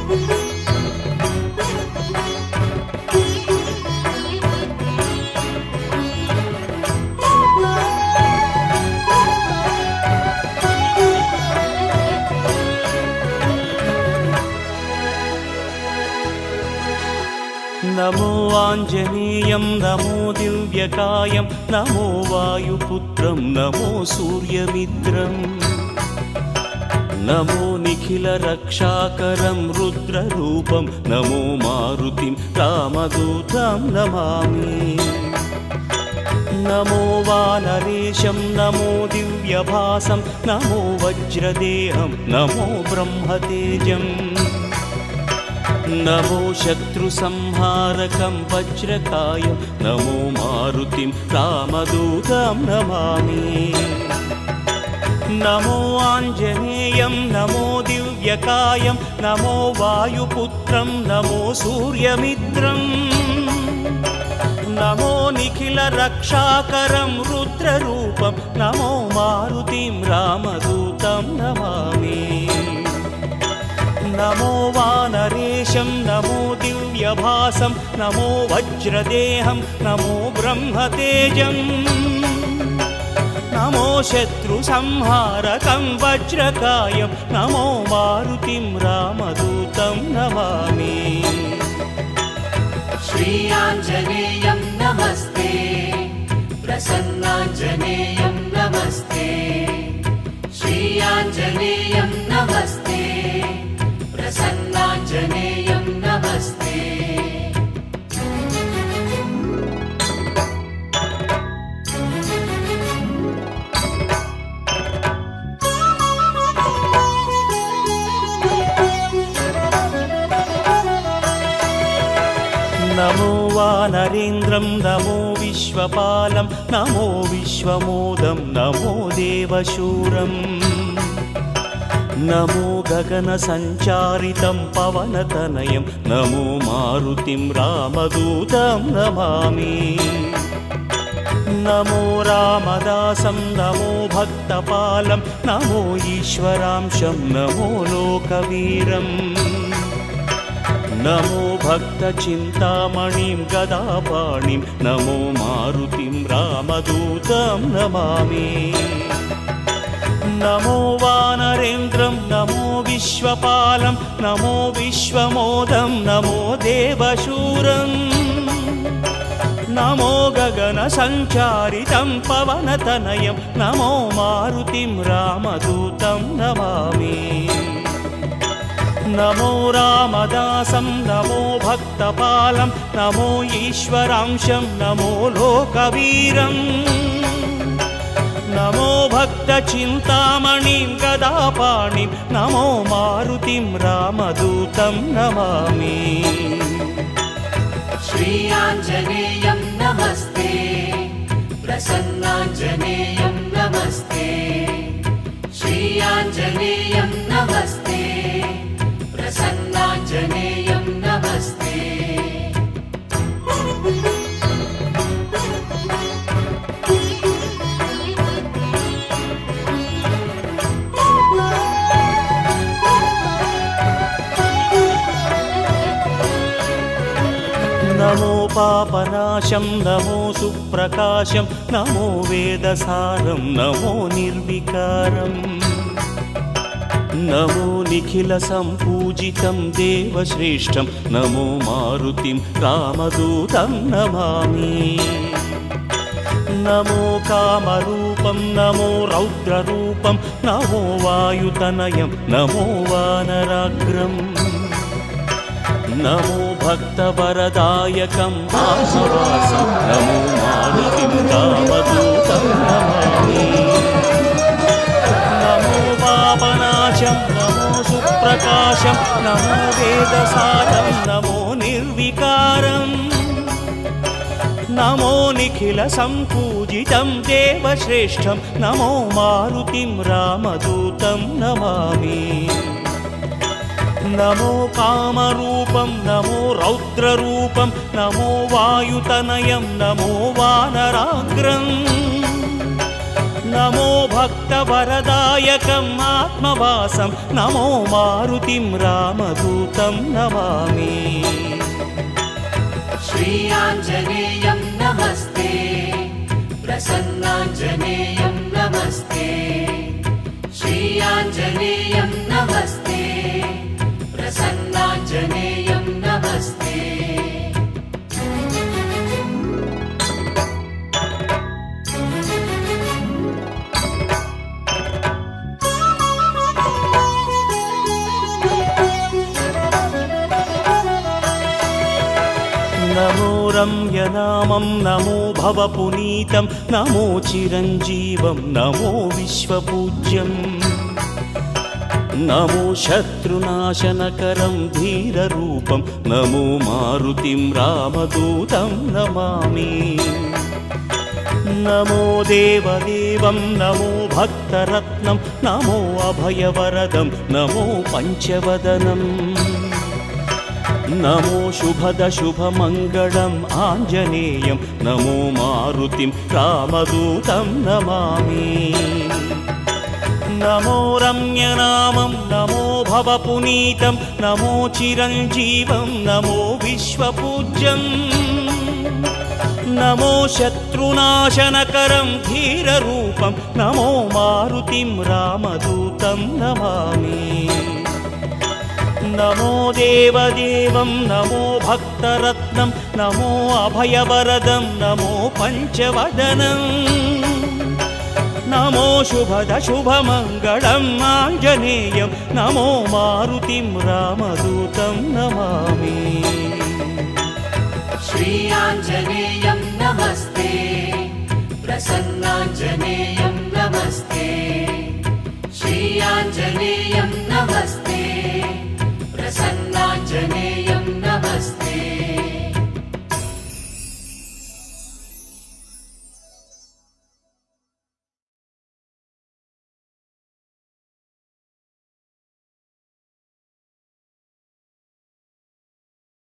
नमो आञ्जनेयं नमो दिव्यकायं नमो वायुपुत्रं नमो सूर्यमित्रम् नमो निखिलरक्षाकरं रुद्ररूपं नमो मारुतिं रामदूतं नमामि नमो वानरेशं नमो दिव्यभासं नमो वज्रदेहं नमो ब्रह्मतेजम् नमो शत्रुसंहारकं वज्रकायं नमो मारुतिं रामदूतं नमामि नमो आञ्जनेयं नमो दिव्यकायं नमो वायुपुत्रं नमो सूर्यमित्रम् नमो निखिलरक्षाकरं रुद्ररूपं नमो मारुतिं रामदूतं नमामि नमो वानरेशं नमो दिव्यभासं नमो वज्रदेहं नमो ब्रह्मतेजम् नमो शत्रुसंहारकं वज्रकायं नमो मारुतिं रामदूतं नमामि श्री आञ्जनेयं नमस्ते प्रसन्नाञ्जनेयं नमस्ते श्री आञ्जनेयं नमस्ते प्रसन्नाञ्जनेयं नमस्ते नमो वानरेन्द्रं नमो विश्वपालं नमो विश्वमोदं नमो देवशूरम् नमो गगनसञ्चारितं पवनतनयं नमो मारुतिं रामदूतं नमामि नमो रामदासं नमो भक्तपालं नमो ईश्वरांशं नमो लोकवीरम् नमो भक्तचिन्तामणिं गदापाणिं नमो मारुतिं रामदूतं नमामि नमो वानरेन्द्रं नमो विश्वपालं नमो विश्वमोदं नमो देवशूरम् नमो गगनसञ्चारितं पवनतनयं नमो मारुतिं रामदूतं नमामि नमो रामदासं नमो भक्तपालं नमो ईश्वरांशं नमो लोकवीरम् नमो भक्तचिन्तामणिं गदापाणिं नमो मारुतिं रामदूतं नमामि श्री आञ्जनेयं नमस्ते प्रसन्नाञ्जनेयं नमस्ते श्री आञ्जनेयं नमस्ते प्रसन्नाञ्जनेयं नमस्ते नमो पापनाशं नमो सुप्रकाशं नमो वेदसारं नमो निर्विकारम् नमो निखिलसम्पूजितं देवश्रेष्ठं नमो मारुतिं रामदूतं नमामि नमो कामरूपं नमो रौद्ररूपं नमो वायुतनयं नमो वानराग्रम् नमो भक्तवरदायकं वासवासं नमो मारुतिं रामदूतं नमामि नमो पापनाशं नमो सुप्रकाशं नमो वेदसारं नमो निर्विकारम् नमो निखिलसम्पूजितं देवश्रेष्ठं नमो मारुतिं रामदूतं नमामि नमो कामरूपं नमो रौद्ररूपं नमो वायुतनयं नमो वानराग्रम् నమో భక్తవరదాయకం ఆత్మవాసం నమో మారుతిం రామదూతం నమామి श्रीयाञ्जनेयं नमस्ते प्रसन्नाञ्जनेयं नमस्ते श्रीयाञ्जनेयं नमस्ते प्रसन्नाञ्जनेयं नमस्ते నమో రమ్యనామం నమో భవపునీతం నమో చిరంజీవం నమో విశ్వపూజ్యం నమో శత్రునాశనకరం ధీరరూపం నమో మారుతిం రామదూతం నమామి నమో దేవదేవం నమో భక్తరత్నం నమో అభయవరదం నమో పంచవదనం నమో శుభద శుభమంగళం ఆంజనేయం నమో మారుతిం రామదూతం నమామి నమో రమ్యనామం నమో భవపునీతం నమో చిరంజీవం నమో విశ్వపూజ్యం నమో శత్రునాశనకరం ధీరరూపం నమో మారుతిం రామదూతం నమామి నమో దేవదేవం నమో భక్తరత్నం నమో అభయవరదం నమో పంచవదనం నమో శుభద శుభమంగళం ఆంజనేయం నమో మారుతిం రామదూతం నమామి श्रीयाञ्जनेयं नमस्ते प्रसन्नाञ्जनेयं नमस्ते श्रीयाञ्जनेयं नमस्ते